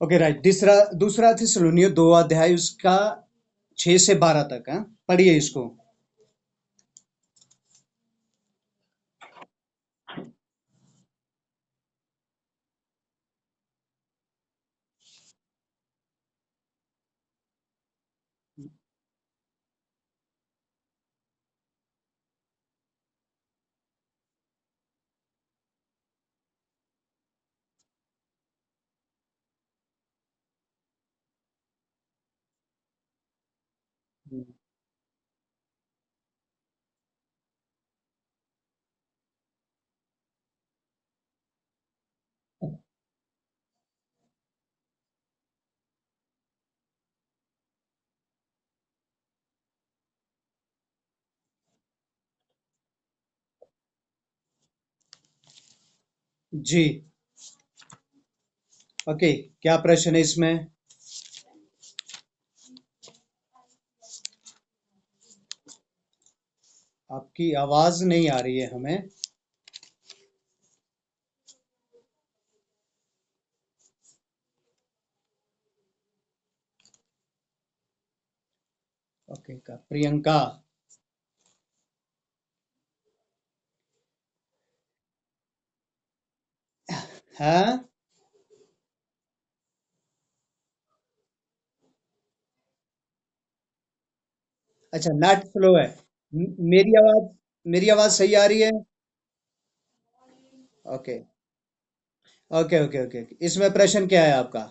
Okay right. दूसरा दूसरा थिस्सलुनियो 2 अध्याय उसका 6 से 12 तक है, पढ़िए इसको। जी। ओके, क्या प्रश्न है इसमें? आपकी आवाज नहीं आ रही है हमें। ओके का प्रियंका। है। अच्छा, नेट स्लो है। मेरी आवाज सही आ रही है? Okay okay okay okay. इसमें प्रश्न क्या है आपका?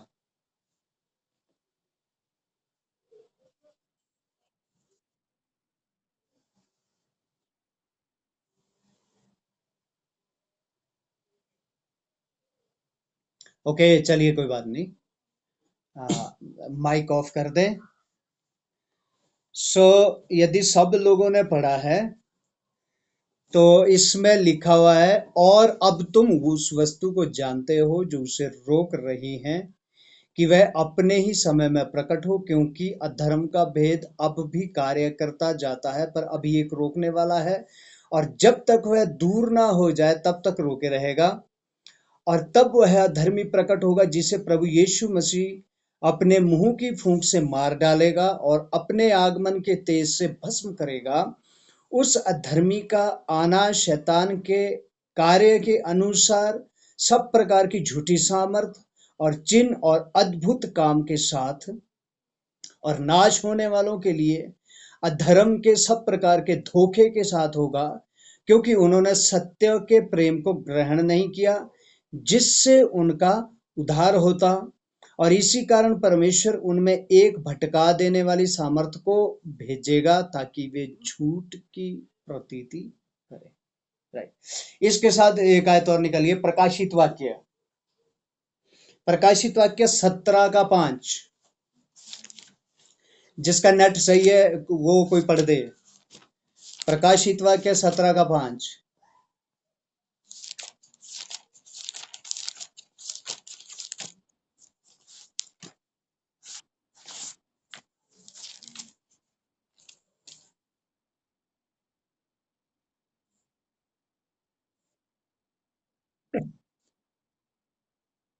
ओके, चलिए कोई बात नहीं। माइक ऑफ कर दें। सो यदि सब लोगों ने पढ़ा है तो इसमें लिखा हुआ है, और अब तुम उस वस्तु को जानते हो जो उसे रोक रही हैं कि वह अपने ही समय में प्रकट हो, क्योंकि अधर्म का भेद अब भी कार्य करता जाता है, पर अभी एक रोकने वाला है, और जब तक वह दूर ना हो जाए तब तक रोके रहेगा। और तब वह अधर्मी प्रकट होगा जिसे प्रभु यीशु मसीह अपने मुंह की फूंक से मार डालेगा और अपने आगमन के तेज से भस्म करेगा। उस अधर्मी का आना शैतान के कार्य के अनुसार सब प्रकार की झूठी सामर्थ और चिन्ह और अद्भुत काम के साथ, और नाश होने वालों के लिए अधर्म के सब प्रकार के धोखे के साथ होगा, क्योंकि उन्होंने सत्य के प्रेम को ग्रहण नहीं किया जिससे उनका उद्धार होता। और इसी कारण परमेश्वर उनमें एक भटका देने वाली सामर्थ को भेजेगा ताकि वे झूठ की प्रतीति करें। राइट। इसके साथ एक आयत और निकलिए, प्रकाशित वाक्य। प्रकाशित वाक्य 17 का 5। जिसका नेट सही है वो कोई पढ़ दे। प्रकाशित वाक्य 17 का 5।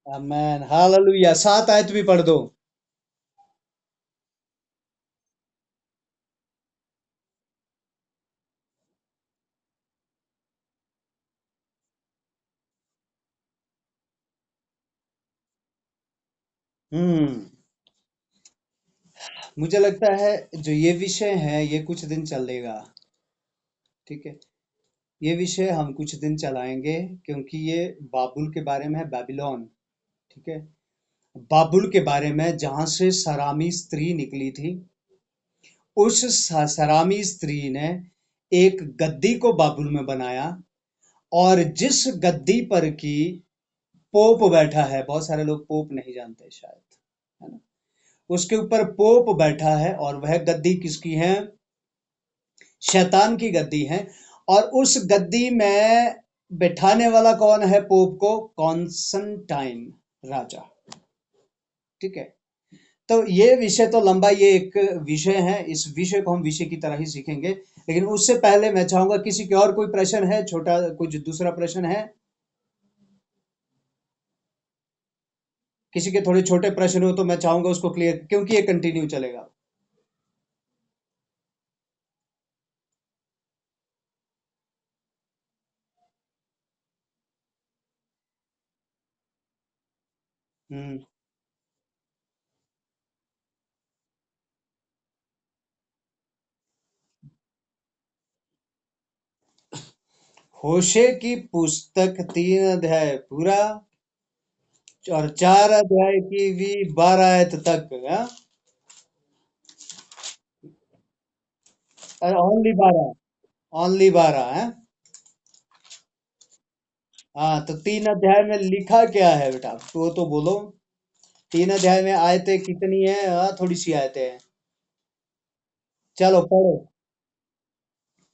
आमेन, हालेलुया। 7 आयत भी पढ़ दो। हम्म। मुझे लगता है जो ये विषय है ये कुछ दिन चलेगा। ठीक है, ये विषय हम कुछ दिन चलाएंगे, क्योंकि ये बाबुल के बारे में है, बेबीलोन। ठीक है, बाबुल के बारे में, जहां से सरामी स्त्री निकली थी। उस सरामी स्त्री ने एक गद्दी को बाबुल में बनाया, और जिस गद्दी पर की पोप बैठा है, बहुत सारे लोग पोप नहीं जानते शायद, है ना? उसके ऊपर पोप बैठा है, और वह गद्दी किसकी है? शैतान की गद्दी है। और उस गद्दी में बैठाने वाला कौन है? पोप को कॉन्स्टेंटाइन राजा। ठीक है, तो ये विषय तो लंबा, ये एक विषय है, इस विषय को हम विषय की तरह ही सीखेंगे। लेकिन उससे पहले मैं चाहूंगा, किसी के और कोई प्रश्न है? छोटा कुछ दूसरा प्रश्न है? किसी के थोड़े छोटे प्रश्न हो तो मैं चाहूंगा उसको क्लियर, क्योंकि ये कंटिन्यू चलेगा। हम्म। होशे की पुस्तक 3 अध्याय पूरा और 4 अध्याय की भी 12 आयत तक, हाँ? और ओनली 12, ओनली 12 है। हाँ, तो 3 अध्याय में लिखा क्या है बेटा, तो वो तो बोलो। 3 अध्याय में आयतें कितनी है? हाँ, थोड़ी सी आयतें हैं। चलो पढ़ो,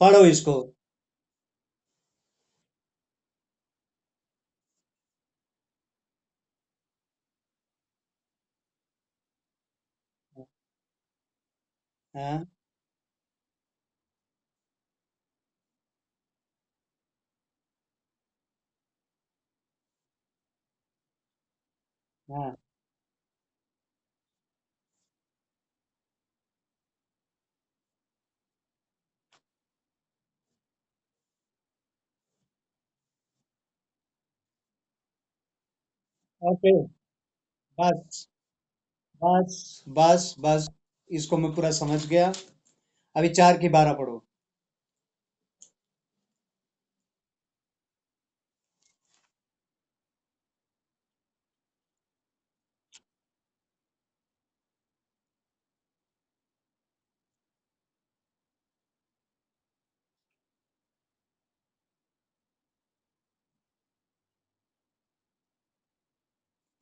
पढ़ो इसको। हाँ, हाँ। ओके, बस, बस, बस, बस। इसको मैं पूरा समझ गया। अभी 4 की 12 पढ़ो।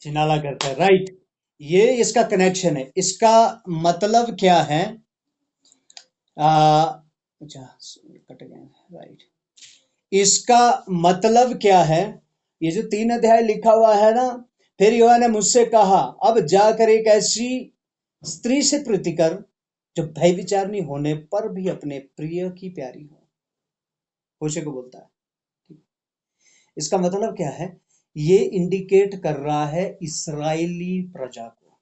छिनाला करता है, राइट। ये इसका कनेक्शन है, इसका मतलब क्या है? अच्छा, कट गया, राइट। इसका मतलब क्या है? ये जो 3 अध्याय लिखा हुआ है ना, फिर यहोवा ने मुझसे कहा, अब जाकर एक ऐसी स्त्री से प्रीति कर जो भय विचारनी होने पर भी अपने प्रिय की प्यारी हो। होशे को बोलता है। इसका मतलब क्या है? ये इंडिकेट कर रहा है इसराइली प्रजा को।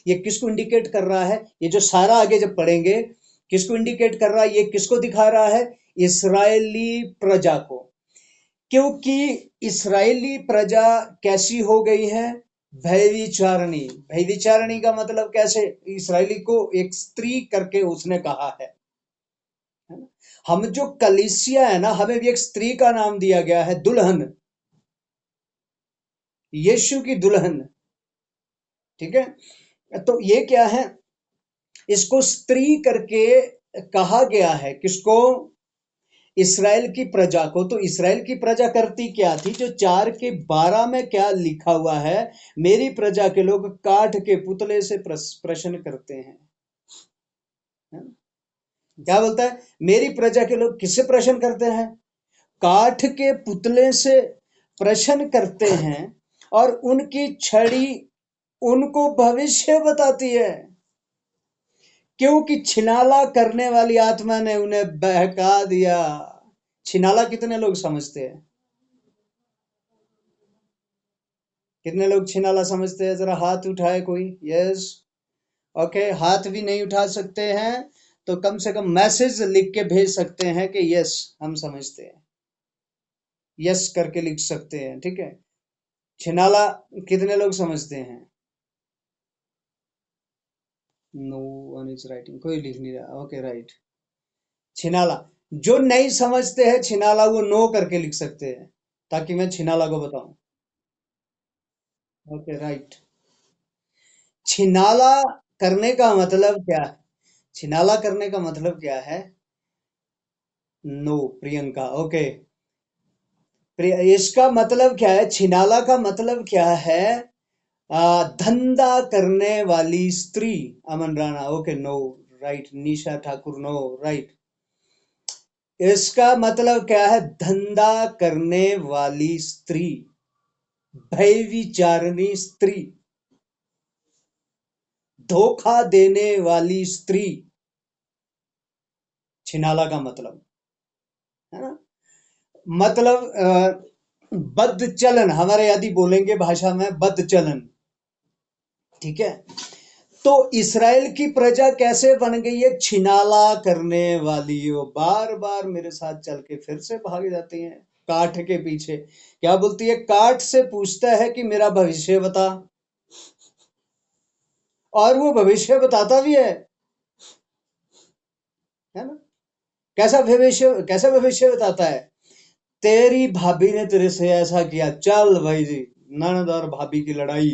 ये किसको इंडिकेट कर रहा है? ये जो सारा आगे जब पढ़ेंगे, किसको इंडिकेट कर रहा है? ये किसको दिखा रहा है? इसराइली प्रजा को। क्योंकि इसराइली प्रजा कैसी हो गई है? भयविचारणी। भयविचारणी का मतलब कैसे? इसराइली को एक स्त्री करके उसने कहा है ना? हम जो कलीसिया है ना, हमें भी एक स्त्री का नाम दिया गया है, दुल्हन। यीशु की दुल्हन। ठीक है, तो ये क्या है? इसको स्त्री करके कहा गया है, किसको? इसराइल की प्रजा को। तो इसराइल की प्रजा करती क्या थी? जो 4 के 12 में क्या लिखा हुआ है? मेरी प्रजा के लोग काठ के पुतले से प्रश्न करते हैं, है ना? क्या बोलता है? मेरी प्रजा के लोग किससे प्रश्न करते हैं? काठ के पुतले से प्रश्न करते हैं, और उनकी छड़ी उनको भविष्य बताती है, क्योंकि छिनाला करने वाली आत्मा ने उन्हें बहका दिया। छिनाला कितने लोग समझते हैं? कितने लोग छिनाला समझते हैं? जरा हाथ उठाए कोई। यस। ओके, हाथ भी नहीं उठा सकते हैं तो कम से कम मैसेज लिख के भेज सकते हैं कि यस, हम समझते हैं। यस करके लिख सकते हैं, ठीक है। छिनाला कितने लोग समझते हैं? नो वन इज राइटिंग, कोई लिख नहीं रहा। Okay, right. छिनाला, जो नहीं समझते हैं छिनाला, वो नो करके लिख सकते हैं, ताकि मैं छिनाला को बताऊं। Okay, right. छिनाला करने का मतलब क्या है? छिनाला करने का मतलब क्या है? नो, प्रियंका। ओके, इसका मतलब क्या है? छिनाला का मतलब क्या है? धंधा करने वाली स्त्री। अमन राणा, ओके, नो, राइट। निशा ठाकुर, नो, राइट। इसका मतलब क्या है? धंधा करने वाली स्त्री, भय विचारणी स्त्री, धोखा देने वाली स्त्री। छिनाला का मतलब, है ना? मतलब बद्ध चलन, हमारे यदि बोलेंगे भाषा में बद्ध चलन, ठीक है। तो इसराइल की प्रजा कैसे बन गई है? छिनाला करने वाली। वो बार बार मेरे साथ चल के फिर से भाग जाती हैं काठ के पीछे। क्या बोलती है? काठ से पूछता है कि मेरा भविष्य बता, और वो भविष्य बताता भी है ना? कैसा भविष्य बताता है? तेरी भाभी ने तेरे से ऐसा किया, चल भाई जी, ननद और भाभी की लड़ाई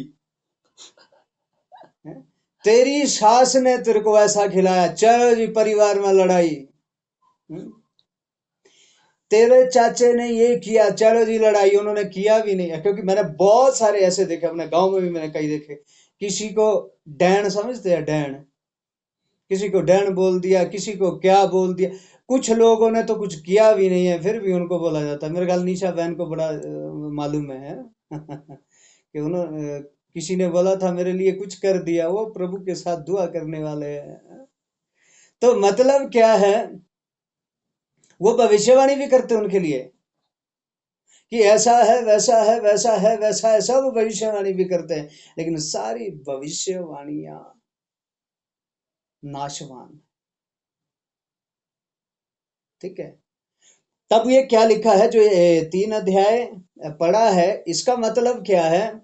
है। तेरी सास ने तेरे को ऐसा खिलाया, चल जी परिवार में लड़ाई। हम्म? तेरे चाचे ने ये किया, चलो जी लड़ाई। उन्होंने किया भी नहीं है, क्योंकि मैंने बहुत सारे ऐसे देखे अपने गांव में भी, मैंने कई देखे। किसी को डैन समझते हैं, डैन, किसी को डैन बोल दिया, किसी को क्या बोल दिया। कुछ लोगों ने तो कुछ किया भी नहीं है, फिर भी उनको बोला जाता है। मेरे ख्याल निशा बहन को बड़ा मालूम है कि उन्होंने किसी ने बोला था मेरे लिए कुछ कर दिया, वो प्रभु के साथ दुआ करने वाले हैं। तो मतलब क्या है? वो भविष्यवाणी भी करते उनके लिए कि ऐसा है, वैसा है, वैसा है, वैसा है, सब भविष्यवाणी भी करते हैं। लेकिन सारी भविष्यवाणियां नाशवान। ठीक है। तब ये क्या लिखा है, जो ये 3 अध्याय पढ़ा है, इसका मतलब क्या है?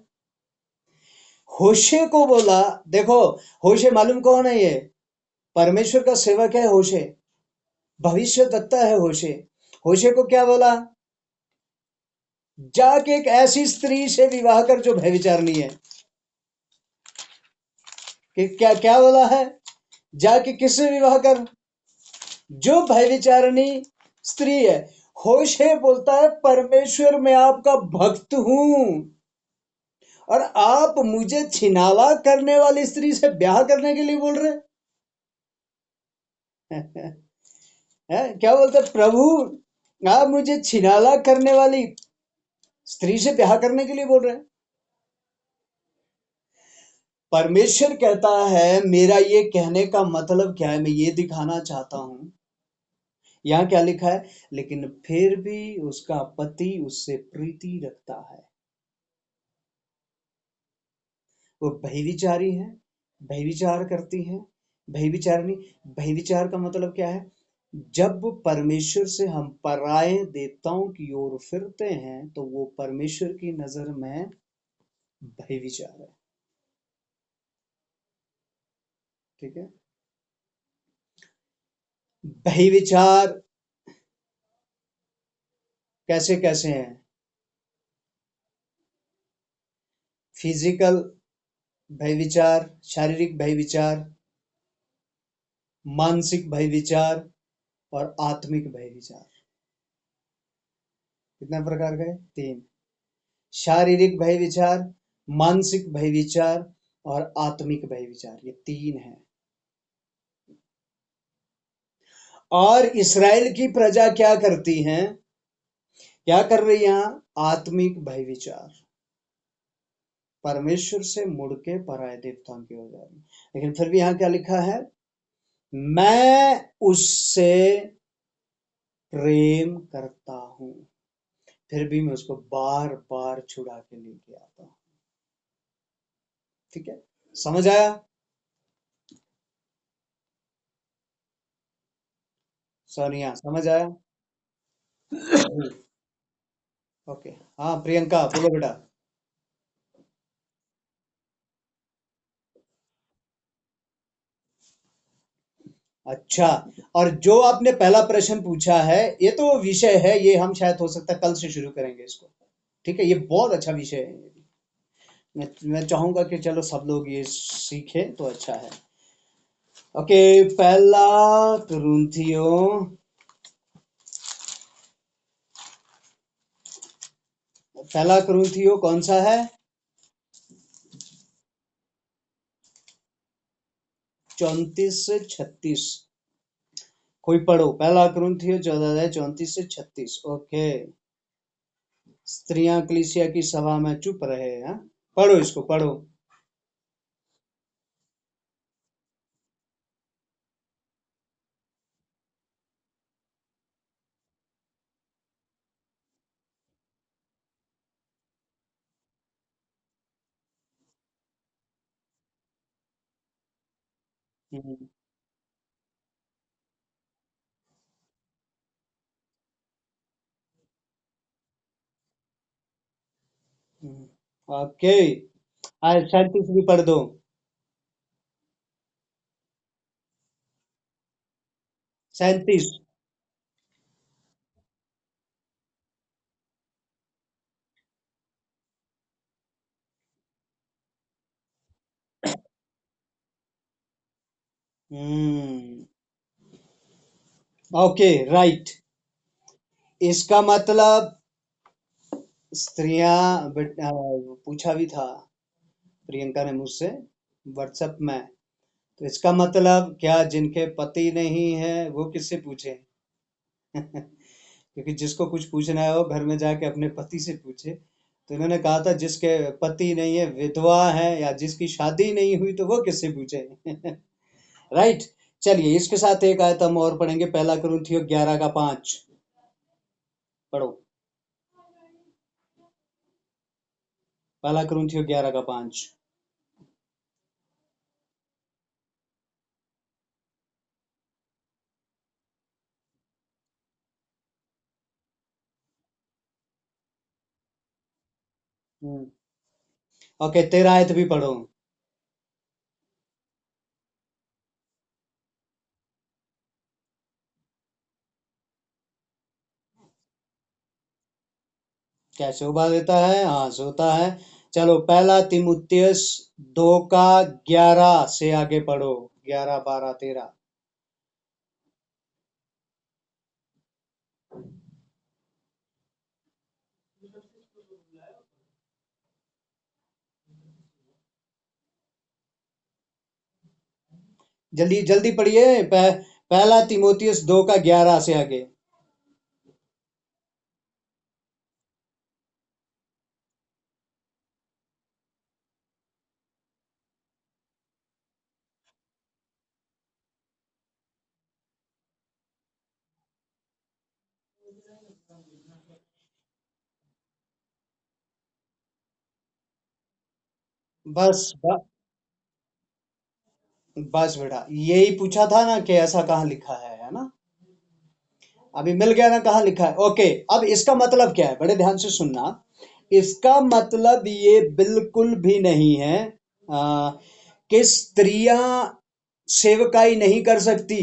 होशे को बोला, देखो, होशे मालूम कौन है? ये परमेश्वर का सेवक है होशे, भविष्य दत्ता है होशे। होशे को क्या बोला? जाके एक ऐसी स्त्री से विवाह कर जो व्यभिचारिणी है। कि क्या क्या बोला है? जाके किससे विवाह कर? जो व्यभिचारिणी स्त्री है। होशे बोलता है परमेश्वर मैं आपका भक्त हूं, और आप मुझे छिनाला करने वाली स्त्री से ब्याह करने के लिए बोल रहे हैं? क्या बोलते हैं? प्रभु आप मुझे छिनाला करने वाली स्त्री से ब्याह करने के लिए बोल रहे हैं? परमेश्वर कहता है मेरा ये कहने का मतलब क्या है, मैं ये दिखाना चाहता हूं। यहां क्या लिखा है? लेकिन फिर भी उसका पति उससे प्रीति रखता है। वो व्यभिचारी है, व्यभिचार करती है, व्यभिचारिणी। व्यभिचार का मतलब क्या है? जब परमेश्वर से हम पराये देवताओं की ओर फिरते हैं, तो वो परमेश्वर की नजर में व्यभिचार है। ठीक है। व्यभिचार कैसे कैसे हैं? फिजिकल व्यभिचार, शारीरिक व्यभिचार, मानसिक व्यभिचार, और आत्मिक व्यभिचार। कितने प्रकार का है? 3। शारीरिक व्यभिचार, मानसिक व्यभिचार, और आत्मिक व्यभिचार, ये 3 है। और इसराइल की प्रजा क्या करती है? क्या कर रही है यहां? आत्मिक व्यभिचार। परमेश्वर से मुड़ के पराये देवताओं की ओर जा रही है। लेकिन फिर भी यहां क्या लिखा है? मैं उससे प्रेम करता हूं, फिर भी मैं उसको बार बार छुड़ा के लेके आता हूं। ठीक है। समझ आया? सोनिया समझ आया? ओके। हाँ प्रियंका बोलो बेटा। अच्छा, और जो आपने पहला प्रश्न पूछा है, ये तो विषय है, ये हम शायद हो सकता है कल से शुरू करेंगे इसको। ठीक है, ये बहुत अच्छा विषय है। मैं चाहूंगा कि चलो सब लोग ये सीखें तो अच्छा है। ओके। पहला कुरिन्थियों, पहला कुरिन्थियों कौन सा है? 34 से 36। कोई पढ़ो, पहला कुरिन्थियों 14 अध्याय 34 से 36। ओके। स्त्रियां कलीसिया की सभा में चुप रहे हैं। पढ़ो, इसको पढ़ो। Hmm, okay. आज 37 भी पढ़ दो। 37। हम्म। Okay, right. इसका मतलब स्त्रियां पूछा भी था प्रियंका ने मुझसे व्हाट्सएप में। तो इसका मतलब क्या जिनके पति नहीं है वो किससे पूछे? क्योंकि जिसको कुछ पूछना है वो घर में जाके अपने पति से पूछे। तो इन्होंने कहा था जिसके पति नहीं है, विधवा है, या जिसकी शादी नहीं हुई तो वो किससे पूछे? राइट। चलिए, इसके साथ एक आयत हम और पढ़ेंगे, पहला कुरिन्थियों 11 का 5। पढ़ो। पहला कुरिन्थियों 11 का 5। हम्म। ओके, 13 आयत भी पढ़ो। क्या शोभा देता है? हाँ, सोता है। चलो, पहला तिमुथियुस 2 का 11 से आगे पढ़ो। 11, 12, 13। जल्दी जल्दी पढ़िए। पहला तिमोथियस 2 का 11 से आगे। बस बस बेटा, यही पूछा था ना कि ऐसा कहाँ लिखा है ना? अभी मिल गया ना कहाँ लिखा है। ओके। अब इसका मतलब क्या है, बड़े ध्यान से सुनना। इसका मतलब ये बिल्कुल भी नहीं है आ, कि स्त्रियां सेवकाई नहीं कर सकती।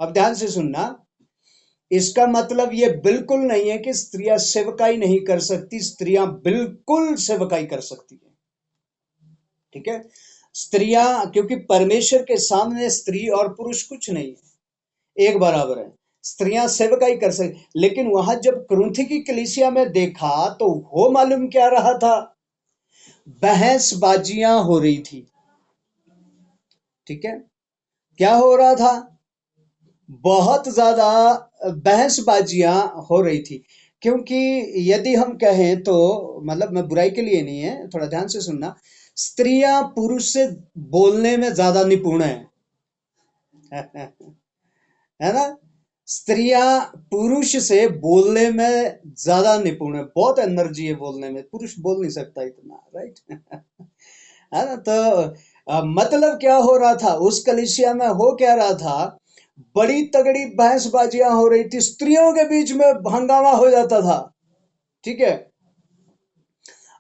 अब ध्यान से सुनना। इसका मतलब ये बिल्कुल नहीं है कि स्त्रियां सेवकाई नहीं कर सकती। स्त्रियां बिल्कुल सेवकाई कर सकती है। ठीक है। स्त्रियां, क्योंकि परमेश्वर के सामने स्त्री और पुरुष कुछ नहीं है, एक बराबर है। स्त्रियां सेवकाई कर सकती, लेकिन वहां जब कुरिन्थ की कलीसिया में देखा तो वो मालूम क्या रहा था? बहसबाजियां हो रही थी। ठीक है। क्या हो रहा था? बहुत ज्यादा बहसबाजियां हो रही थी। क्योंकि यदि हम कहें तो, मतलब मैं बुराई के लिए नहीं है, थोड़ा ध्यान से सुनना। स्त्रियां पुरुष से बोलने में ज्यादा निपुण है। है ना? स्त्रियां पुरुष से बोलने में ज्यादा निपुण है, बहुत एनर्जी है बोलने में, पुरुष बोल नहीं सकता इतना, राइट? है ना? तो मतलब क्या हो रहा था उस कलिसिया में, हो क्या रहा था? बड़ी तगड़ी बहसबाजियां हो रही थी, स्त्रियों के बीच में हंगामा हो जाता था। ठीक है।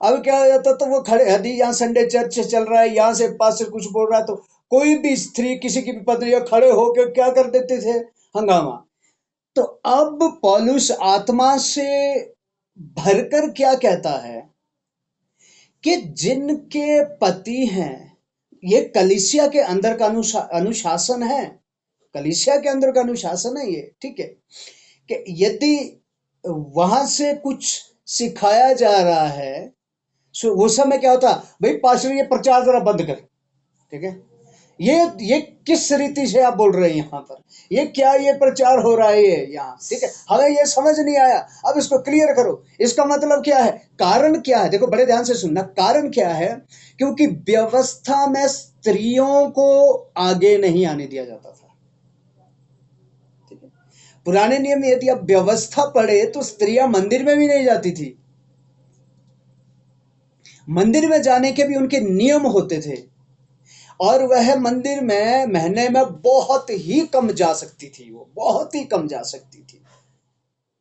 अब क्या हो जाता, तो वो खड़े, यदि यहाँ संडे चर्च चल रहा है, यहाँ से पास्टर कुछ बोल रहा है, तो कोई भी स्त्री, किसी की भी पत्नी खड़े होकर क्या कर देते थे? हंगामा। तो अब पौलुस आत्मा से भरकर क्या कहता है कि जिनके पति हैं, ये कलीसिया के अंदर का अनुशासन है। कलीसिया के अंदर का अनुशासन है ये। ठीक है। कि यदि वहां से कुछ सिखाया जा रहा है, सो उस समय क्या होता, भाई पास्टर ये प्रचार जरा बंद कर। ठीक है। ये किस रीति से आप बोल रहे हैं यहाँ पर? ये क्या, ये प्रचार हो रहा है ये यहाँ? ठीक है, हमें ये समझ नहीं आया, अब इसको क्लियर करो। इसका मतलब क्या है? कारण क्या है? देखो, बड़े ध्यान से सुनना। कारण क्या है? क्योंकि व्यवस्था में स्त्रियों को आगे नहीं आने दिया जाता था। ठीक है। पुराने नियम में यदि आप व्यवस्था पढ़े तो स्त्रियां मंदिर में भी नहीं जाती थी। मंदिर में जाने के भी उनके नियम होते थे। और वह मंदिर में महीने में बहुत ही कम जा सकती थी, वो बहुत ही कम जा सकती थी।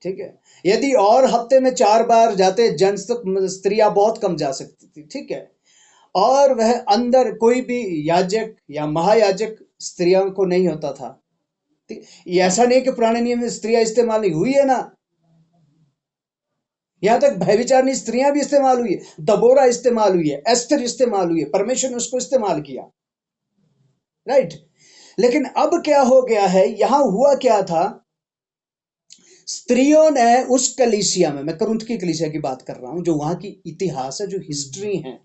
ठीक है, यदि और हफ्ते में 4 बार जाते जेंट्स तो स्त्रियां बहुत कम जा सकती थी। ठीक है, और वह अंदर कोई भी याजक या महायाजक स्त्रियों को नहीं होता था। ये ऐसा नहीं कि पुराने नियम में स्त्रियां इस्तेमाल नहीं हुई है ना, यहां तक भयविचारणी स्त्रियां भी इस्तेमाल हुई है, दबोरा इस्तेमाल हुई है, एस्तर इस्तेमाल हुई है, परमेश्वर ने उसको इस्तेमाल किया। राइट, लेकिन अब क्या हो गया है, यहां हुआ क्या था, स्त्रियों ने उस कलीसिया में, मैं कुरिन्थ की कलीसिया की बात कर रहा हूं, जो वहां की इतिहास है, जो हिस्ट्री है,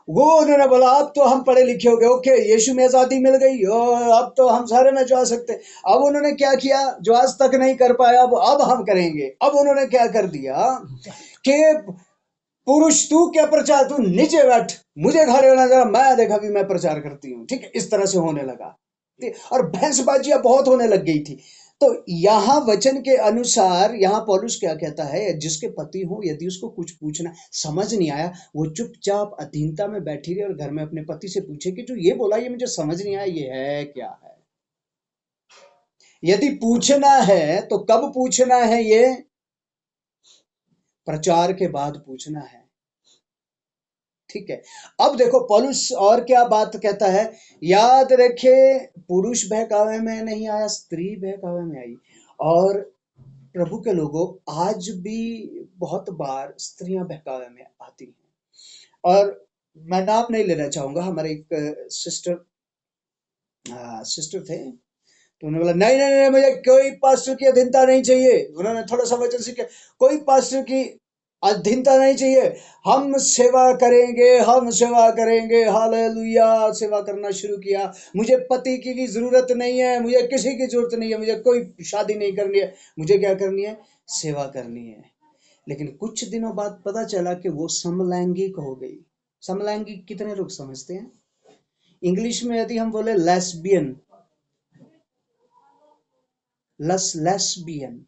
वो उन्होंने बोला अब तो हम पढ़े लिखे हो गए, ओके यीशु में आजादी मिल गई और अब तो हम सारे में जा सकते। अब उन्होंने क्या किया, जो आज तक नहीं कर पाया अब हम करेंगे। अब उन्होंने क्या कर दिया कि पुरुष तू क्या प्रचार, तू नीचे बैठ, मुझे खड़े होना जरा, मैं देखा भी मैं प्रचार करती हूँ। ठीक है, इस तरह से होने लगा और बहसबाजियां बहुत होने लग गई थी। तो यहां वचन के अनुसार यहां पौलुस क्या कहता है, जिसके पति हो यदि उसको कुछ पूछना समझ नहीं आया, वो चुपचाप अधीनता में बैठी रहे और घर में अपने पति से पूछे कि जो ये बोला ये मुझे समझ नहीं आया, ये है क्या है। यदि पूछना है तो कब पूछना है, ये प्रचार के बाद पूछना है। ठीक है, अब देखो पौलुस और क्या बात कहता है, याद रखे पुरुष बहकावे में नहीं आया, स्त्री बहकावे में आई। और प्रभु के लोगों, आज भी बहुत बार स्त्रियां बहकावे में आती हैं। और मैं नाम नहीं लेना चाहूंगा, हमारे एक सिस्टर थे, तो उन्होंने बोला नहीं नहीं नहीं, मुझे कोई पास्टर की अधीनता नहीं चाहिए। उन्होंने थोड़ा सा वचन सीखा, कोई पास्टर की अधीनता नहीं चाहिए, हम सेवा करेंगे, हम सेवा करेंगे, हालेलुया। सेवा करना शुरू किया, मुझे पति की भी जरूरत नहीं है, मुझे किसी की जरूरत नहीं है, मुझे कोई शादी नहीं करनी है, मुझे क्या करनी है, सेवा करनी है। लेकिन कुछ दिनों बाद पता चला कि वो समलैंगिक हो गई। समलैंगिक कितने लोग समझते हैं? इंग्लिश में यदि हम बोले लेस्बियन, लेस्बियन,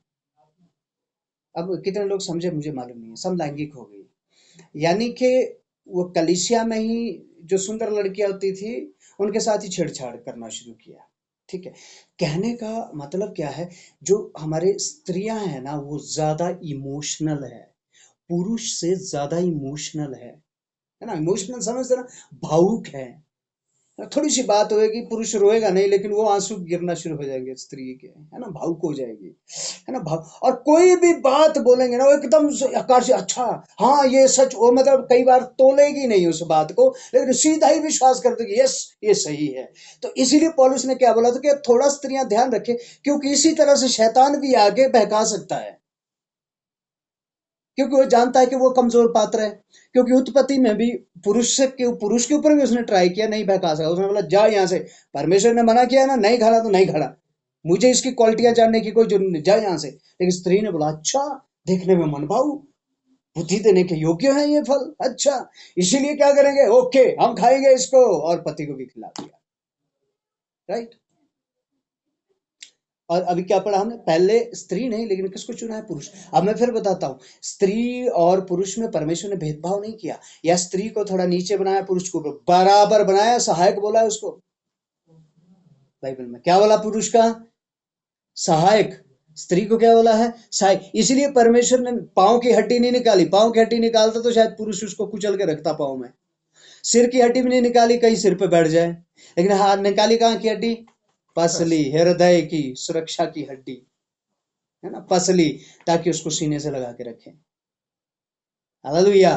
अब कितने लोग समझे मुझे मालूम नहीं है। समलैंगिक हो गई, यानी कि वो कलीसिया में ही जो सुंदर लड़कियां होती थी उनके साथ ही छेड़छाड़ करना शुरू किया। ठीक है, कहने का मतलब क्या है, जो हमारे स्त्रियां हैं ना वो ज्यादा इमोशनल है, पुरुष से ज्यादा इमोशनल है ना, इमोशनल समझते ना, भावुक है। थोड़ी सी बात होगी, पुरुष रोएगा नहीं लेकिन वो आंसू गिरना शुरू हो जाएंगे स्त्री के, है ना, भावुक हो जाएगी, है ना, भाव। और कोई भी बात बोलेंगे ना वो एकदम आकाश से, अच्छा हाँ ये सच, वो मतलब कई बार तोलेगी नहीं उस बात को, लेकिन सीधा ही विश्वास कर देगी, यस ये सही है। तो इसीलिए पौलुस ने क्या बोला था कि थोड़ा स्त्रियां ध्यान रखें, क्योंकि इसी तरह से शैतान भी आगे बहका सकता है, क्योंकि वो जानता है कि वो कमजोर पात्र है। क्योंकि उत्पत्ति में भी पुरुष के ऊपर भी उसने ट्राई किया, नहीं बहका सका। उसने बोला जा यहाँ से, परमेश्वर ने मना किया ना, नहीं खाना तो नहीं खाना, मुझे इसकी क्वालिटियां जानने की कोई जरूरत नहीं, जा यहाँ से। लेकिन स्त्री ने बोला अच्छा, देखने में मन भाऊ, बुद्धि देने के योग्य है ये फल, अच्छा इसीलिए क्या करेंगे, ओके हम खाएंगे इसको, और पति को भी खिला दिया। राइट, और अभी क्या पढ़ा हमने, पहले स्त्री नहीं लेकिन किसको चुना है, पुरुष। अब मैं फिर बताता हूँ, स्त्री और पुरुष में परमेश्वर ने भेदभाव नहीं किया, या स्त्री को थोड़ा नीचे बनाया, पुरुष को बराबर बनाया, सहायक बोला है उसको। बाइबल में क्या बोला, पुरुष का सहायक, स्त्री को क्या बोला है, सहायक। इसलिए परमेश्वर ने पांव की हड्डी नहीं निकाली, पांव की हड्डी निकालता तो शायद पुरुष उसको कुचल के रखता पांव में। सिर की हड्डी भी नहीं निकाली, कहीं सिर पे बैठ जाए, लेकिन हाथ निकाली कहाँ की हड्डी, पसली, हृदय की सुरक्षा की हड्डी, है ना, पसली, ताकि उसको सीने से लगा के रखें। हालेलुया।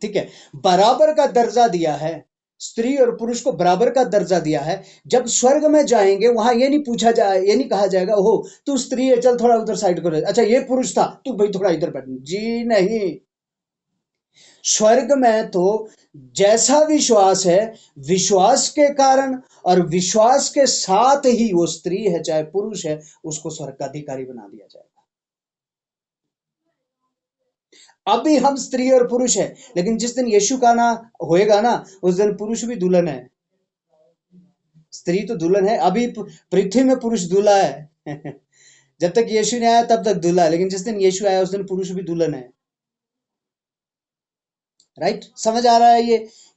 ठीक है, बराबर का दर्जा दिया है, स्त्री और पुरुष को बराबर का दर्जा दिया है। जब स्वर्ग में जाएंगे वहां ये नहीं पूछा जाए, ये नहीं कहा जाएगा ओहो तू स्त्री है चल थोड़ा उधर साइड कर, अच्छा ये पुरुष था तू भाई थोड़ा इधर बैठ, जी नहीं। स्वर्ग में तो जैसा विश्वास है, विश्वास के कारण और विश्वास के साथ ही वो स्त्री है चाहे पुरुष है, उसको स्वर्ग का अधिकारी बना दिया जाएगा। अभी हम स्त्री और पुरुष है, लेकिन जिस दिन यीशु का ना होएगा ना, उस दिन पुरुष भी दुल्हन है, स्त्री तो दुल्हन है। अभी पृथ्वी में पुरुष दूल्हा है जब तक यीशु नहीं आया तब तक दूल्हा है, लेकिन जिस दिन यीशु आया उस दिन पुरुष भी दुल्हन है। राइट, समझ आ रहा है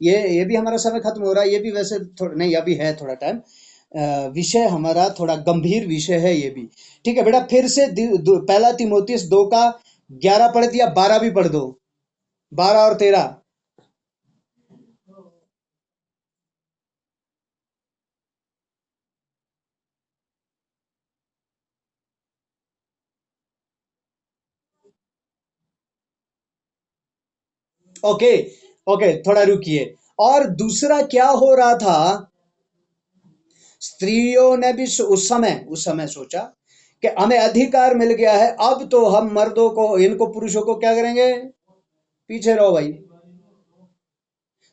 ये भी हमारा समय खत्म हो रहा है, ये भी वैसे थोड़ा नहीं, अभी है थोड़ा टाइम। विषय हमारा थोड़ा गंभीर विषय है ये भी। ठीक है बेटा, फिर से पहला तिमोथियस 2 का 11 पढ़ दिया, 12 भी पढ़ दो, 12 और 13। ओके, ओके, थोड़ा रुकिए। और दूसरा क्या हो रहा था, स्त्रियों ने भी उस समय सोचा कि हमें अधिकार मिल गया है, अब तो हम मर्दों को, इनको पुरुषों को क्या करेंगे, पीछे रहो भाई।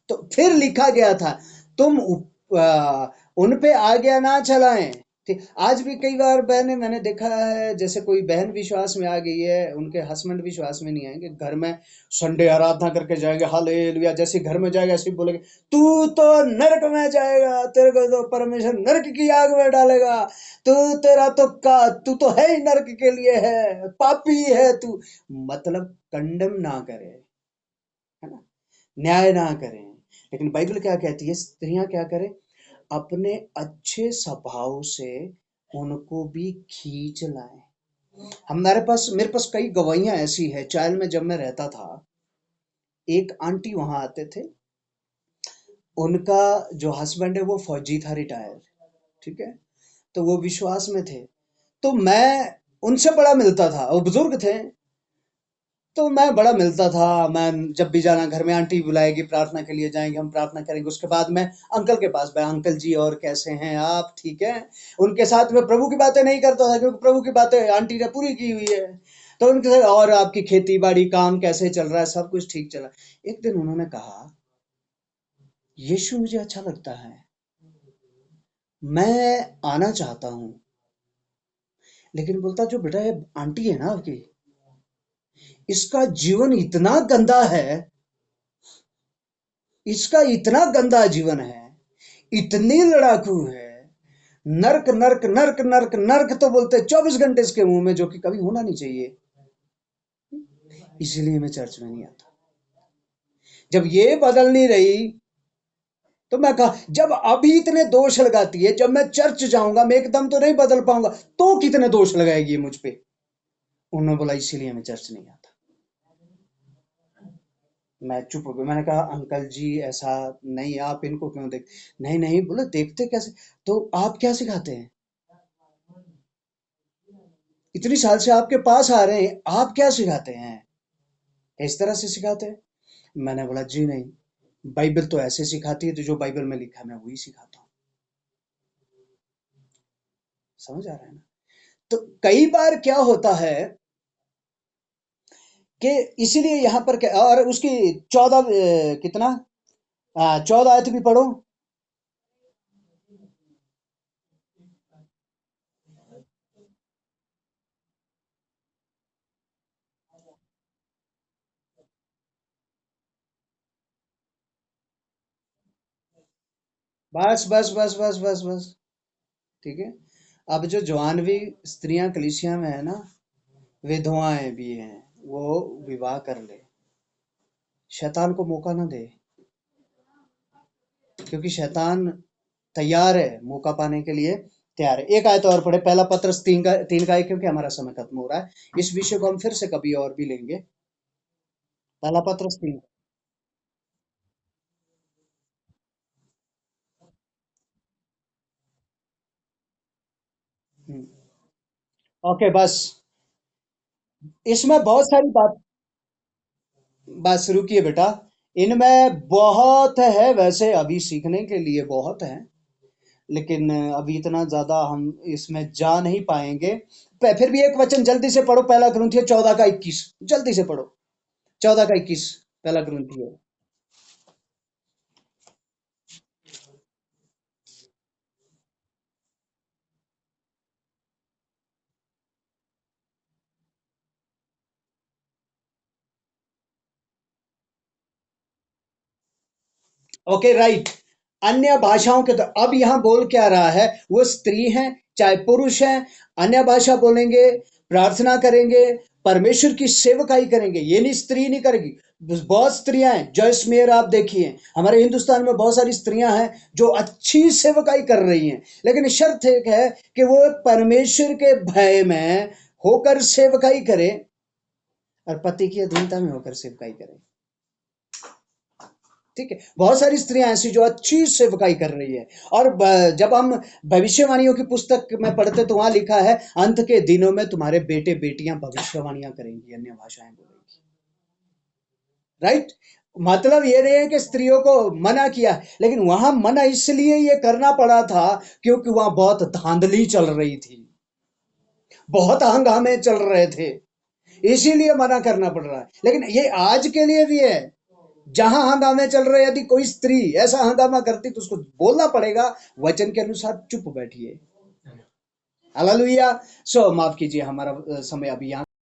तो फिर लिखा गया था, तुम उन पे आज्ञा ना चलाएं। ठीक, आज भी कई बार बहनें मैंने देखा है, जैसे कोई बहन विश्वास में आ गई है, उनके हस्बैंड विश्वास में नहीं आएंगे, घर में संडे आराधना करके जाएंगे, हालेलुया, जैसे घर में जाएगा ऐसे ही बोलेंगे, तू तो नरक में जाएगा, तेरे को तो परमेश्वर नरक की आग में डालेगा, तू तेरा तो का तू तो है ही नरक के लिए, है पापी है तू। मतलब कंडम ना करे, है ना, न्याय ना करें। लेकिन बाइबल क्या कहती है, स्त्रियां क्या करें, अपने अच्छे स्वभाव से उनको भी खींच लाएं। हमारे पास, मेरे पास कई गवाहियां ऐसी है। चाइल्ड में जब मैं रहता था, एक आंटी वहां आते थे, उनका जो हस्बैंड है वो फौजी था, रिटायर। ठीक है, तो वो विश्वास में थे, तो मैं उनसे बड़ा मिलता था, वो बुजुर्ग थे, तो मैं बड़ा मिलता था। मैं जब भी जाना, घर में आंटी बुलाएगी, प्रार्थना के लिए जाएंगे, हम प्रार्थना करेंगे, उसके बाद मैं अंकल के पास गया, अंकल जी और कैसे हैं आप, ठीक है। उनके साथ में प्रभु की बातें नहीं करता था, क्योंकि प्रभु की बातें आंटी ने पूरी की हुई है। तो उनके साथ, और आपकी खेती बाड़ी काम कैसे चल रहा है, सब कुछ ठीक चला। एक दिन उन्होंने कहा, यीशु मुझे अच्छा लगता है, मैं आना चाहता हूँ। लेकिन बोलता, जो बेटा ये आंटी है ना आपकी, इसका जीवन इतना गंदा है, इसका इतना गंदा जीवन है, इतनी लड़ाकू है, नर्क नर्क नर्क नर्क नर्क तो बोलते 24 घंटे इसके मुंह में, जो कि कभी होना नहीं चाहिए। इसीलिए मैं चर्च में नहीं आता। जब ये बदल नहीं रही, तो मैं कहा, जब अभी इतने दोष लगाती है, जब मैं चर्च जाऊंगा, मैं एकदम तो नहीं बदल पाऊंगा, तो कितने दोष लगाएगी ये मुझ पे। उन्होंने बोला, इसीलिए मैं चर्च नहीं आता। मैं चुप हो गया। मैंने कहा, अंकल जी ऐसा नहीं, आप इनको क्यों देख, नहीं नहीं, बोले देखते कैसे, तो आप क्या सिखाते हैं, इतनी साल से आपके पास आ रहे हैं, आप क्या सिखाते हैं, इस तरह से सिखाते हैं। मैंने बोला, जी नहीं, बाइबल तो ऐसे सिखाती है, तो जो बाइबल में लिखा है मैं वही सिखाता हूँ। समझ आ रहा है ना। तो कई बार क्या होता है कि इसीलिए यहाँ पर क्या, और उसकी 14 कितना, 14 आयत भी पढ़ो। बस बस बस बस बस बस, ठीक है। अब जो जवानवी स्त्रियां कलीसिया में है ना, विधवाएं भी हैं, वो विवाह कर ले, शैतान को मौका ना दे, क्योंकि शैतान तैयार है मौका पाने के लिए, तैयार है। एक आयत और पढ़े, पहला पत्रस 3 का 1, क्योंकि हमारा समय खत्म हो रहा है, इस विषय को हम फिर से कभी और भी लेंगे। पहला पत्रस 3। ओके, बस इसमें बहुत सारी बात, बस रुकिए बेटा, इनमें बहुत है, वैसे अभी सीखने के लिए बहुत है, लेकिन अभी इतना ज्यादा हम इसमें जा नहीं पाएंगे। फिर भी एक वचन जल्दी से पढ़ो, पहला ग्रंथियो 14 का 21, जल्दी से पढ़ो, 14 का 21, पहला ग्रंथियो। Okay, right. अन्य भाषाओं के, तो अब यहां बोल क्या रहा है, वो स्त्री हैं चाहे पुरुष हैं, अन्य भाषा बोलेंगे, प्रार्थना करेंगे, परमेश्वर की सेवकाई करेंगे, ये नहीं स्त्री नहीं करेगी, बहुत स्त्रियां हैं, जॉयस मेयर आप देखिए, हमारे हिंदुस्तान में बहुत सारी स्त्रियां हैं जो अच्छी सेवकाई कर रही हैं, लेकिन शर्त एक है कि वो परमेश्वर के भय में होकर सेवकाई करें और पति की अधीनता में होकर सेवकाई करें। ठीक है, बहुत सारी स्त्रियां ऐसी जो अच्छी सेवकाई कर रही है। और जब हम भविष्यवाणियों की पुस्तक में पढ़ते तो वहां लिखा है, अंत के दिनों में तुम्हारे बेटे बेटियां भविष्यवाणियां करेंगी, अन्य भाषाएं बोलेंगी। राइट, मतलब ये नहीं है कि स्त्रियों को मना किया, लेकिन वहां मना इसलिए ये करना पड़ा था क्योंकि वहां बहुत धांधली चल रही थी, बहुत हंगामे चल रहे थे, इसीलिए मना करना पड़ रहा है। लेकिन ये आज के लिए भी है, जहां हंगामे चल रहे, यदि कोई स्त्री ऐसा हंगामा करती तो उसको बोलना पड़ेगा, वचन के अनुसार चुप बैठिए। हालेलुया। सो माफ कीजिए, हमारा समय अभी यहाँ